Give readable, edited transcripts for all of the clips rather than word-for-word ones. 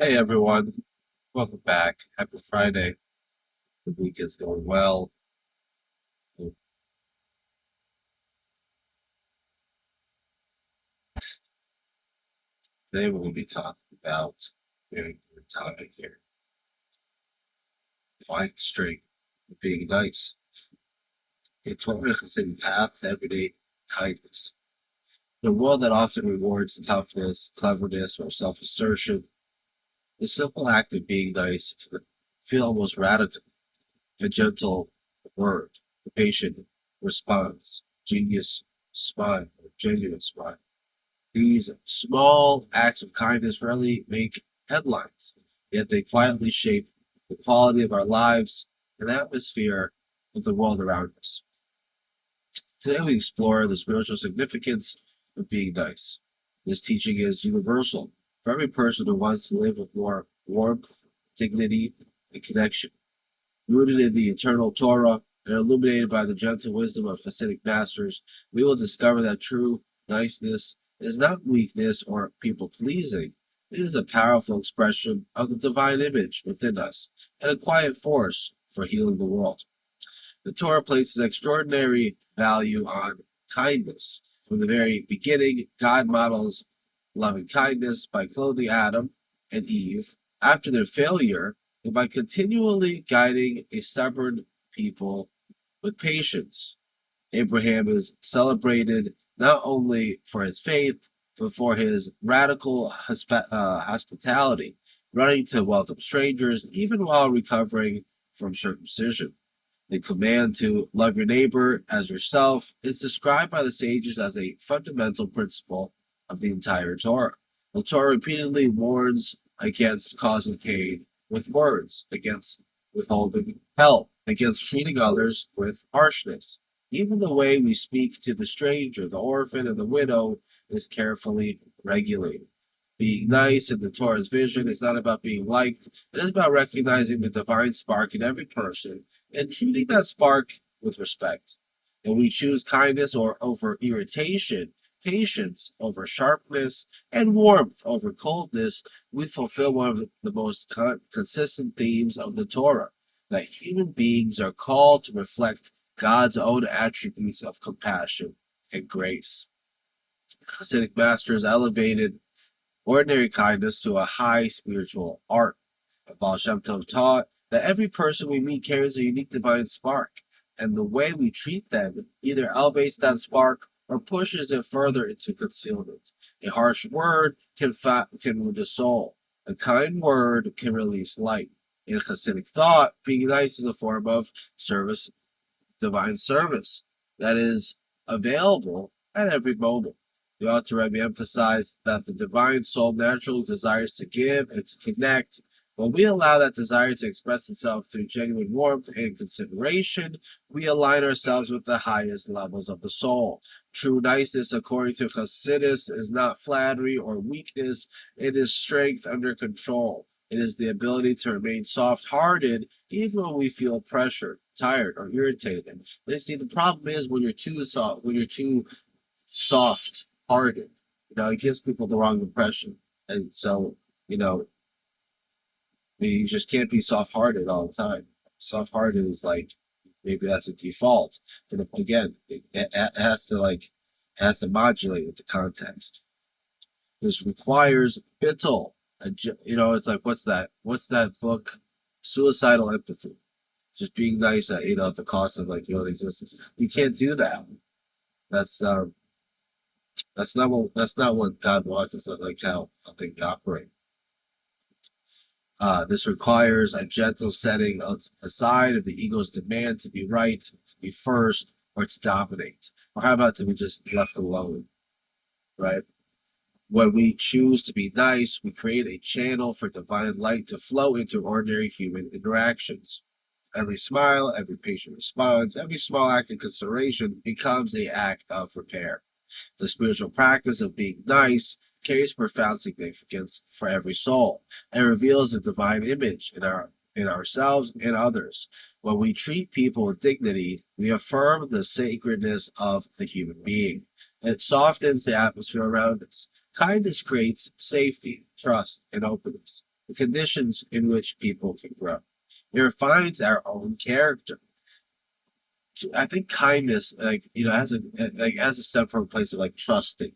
Hey everyone, welcome back. Happy Friday. The week is going well. Today we're going to be talking about a very good topic here. Find strength in being nice. A Torah Chassidic path to everyday kindness. In a world that often rewards toughness, cleverness, or self-assertion, the simple act of being nice can feel almost radical. A gentle word, a patient response, genius smile, or genuine smile. These small acts of kindness rarely make headlines, yet they quietly shape the quality of our lives and atmosphere of the world around us. Today we explore the spiritual significance of being nice. This teaching is universal for every person who wants to live with more warmth, dignity, and connection. Rooted in the eternal Torah and illuminated by the gentle wisdom of Chassidic masters, we will discover that true niceness is not weakness or people pleasing. It is a powerful expression of the divine image within us and a quiet force for healing the world. The Torah places extraordinary value on kindness. From the very beginning, God models loving kindness by clothing Adam and Eve after their failure and by continually guiding a stubborn people with patience. Abraham is celebrated not only for his faith, but for his radical hospitality, running to welcome strangers even while recovering from circumcision. The command to love your neighbor as yourself is described by the sages as a fundamental principle of the entire Torah. The Torah repeatedly warns against causing pain with words, against withholding help, against treating others with harshness. Even the way we speak to the stranger, the orphan, and the widow is carefully regulated. Being nice in the Torah's vision is not about being liked, it is about recognizing the divine spark in every person and treating that spark with respect. When we choose kindness over irritation, patience over sharpness, and warmth over coldness, we fulfill one of the most consistent themes of the Torah, that human beings are called to reflect God's own attributes of compassion and grace. Hasidic masters elevated ordinary kindness to a high spiritual art. Baal Shem Tov taught that every person we meet carries a unique divine spark, and the way we treat them either elevates that spark or pushes it further into concealment. A harsh word can wound the soul. A kind word can release light. In Hasidic thought, being nice is a form of service, divine service, that is available at every moment. The author Rebbe emphasized that the divine soul naturally desires to give and to connect. When we allow that desire to express itself through genuine warmth and consideration, we align ourselves with the highest levels of the soul. True niceness, according to Chassidus, is not flattery or weakness, it is strength under control. It is the ability to remain soft-hearted even when we feel pressured, tired, or irritated. They see the problem is when you're too soft, soft-hearted, it gives people the wrong impression. And so, you know, you just can't be soft-hearted all the time. Soft-hearted is like maybe that's a default, but again, it has to modulate with the context. This requires bittul. It's like what's that? What's that book? Suicidal empathy. Just being nice at the cost of like your own existence. You can't do that. That's that's not what God wants. It's not like how they operate. This requires a gentle setting aside of the ego's demand to be right, to be first, or to dominate. Or how about to be just left alone, right? When we choose to be nice, we create a channel for divine light to flow into ordinary human interactions. Every smile, every patient response, every small act of consideration becomes an act of repair. The spiritual practice of being nice carries profound significance for every soul and reveals the divine image in ourselves and others. When we treat people with dignity, we affirm the sacredness of the human being. It softens the atmosphere around us. Kindness creates safety, trust, and openness. the conditions in which people can grow. It refines our own character. I think kindness, has a step from a place of like trusting.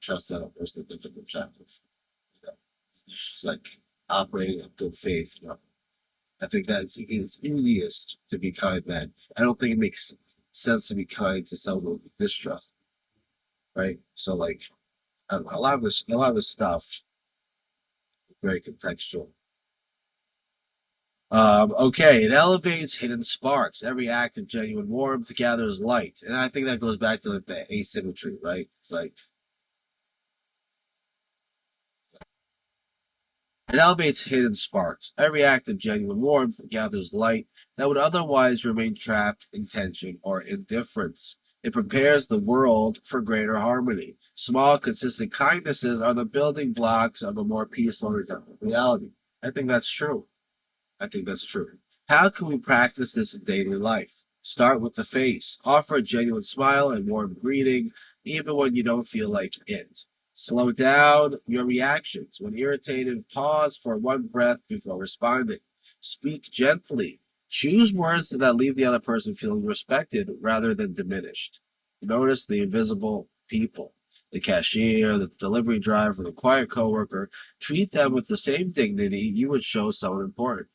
Trust that a person that different chapters. You know, it's just like operating in good faith. I think that it's easiest to be kind then. I don't think it makes sense to be kind to someone with distrust, right? So like I don't know, a lot of this stuff is very contextual. Okay, it elevates hidden sparks. Every act of genuine warmth gathers light, and I think that goes back to like the asymmetry, right? It's like it elevates hidden sparks. Every act of genuine warmth gathers light that would otherwise remain trapped in tension or indifference. It prepares the world for greater harmony. Small, consistent kindnesses are the building blocks of a more peaceful reality. I think that's true. I think that's true. How can we practice this in daily life? Start with the face. Offer a genuine smile and warm greeting, even when you don't feel like it. Slow down your reactions. When irritated, pause for one breath before responding. Speak gently. Choose words that leave the other person feeling respected rather than diminished. Notice the invisible people, the cashier, the delivery driver, the quiet coworker. Treat them with the same dignity you would show someone important.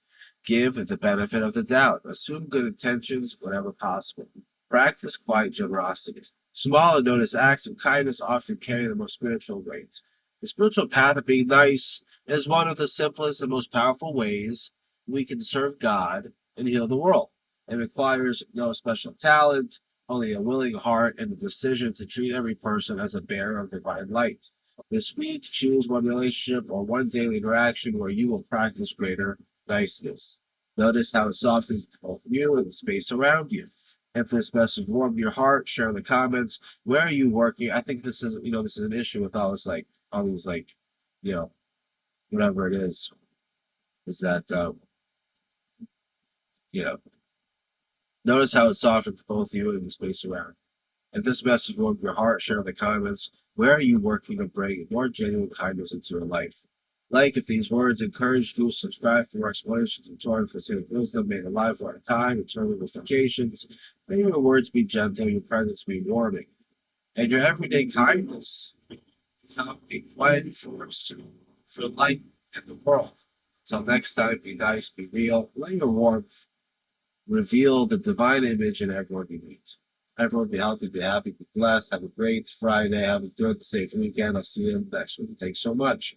Give the benefit of the doubt. Assume good intentions whenever possible. Practice quiet generosity. Small and noticed acts of kindness often carry the most spiritual weight. The spiritual path of being nice is one of the simplest and most powerful ways we can serve God and heal the world. It requires no special talent, only a willing heart and the decision to treat every person as a bearer of divine light. This week, choose one relationship or one daily interaction where you will practice greater niceness. Notice how it softens both you and the space around you. If this message warmed your heart, share in the comments. Where are you working? I think this is an issue with all these like, you know, whatever it is that, you know, notice how it softens both you and the space around. If this message warmed your heart, share in the comments. Where are you working to bring more genuine kindness into your life? Like if these words encouraged you, subscribe for more explanations and Torah for Civic Wisdom, made alive for our time, and turn notifications. May your words be gentle, your presence be warming, and your everyday kindness become a quiet force for light in the world. Until next time, be nice, be real, let your warmth reveal the divine image in everyone you meet. Everyone be healthy, be happy, be blessed. Have a great Friday. Have a good, safe weekend. I'll see you next week. Thanks so much.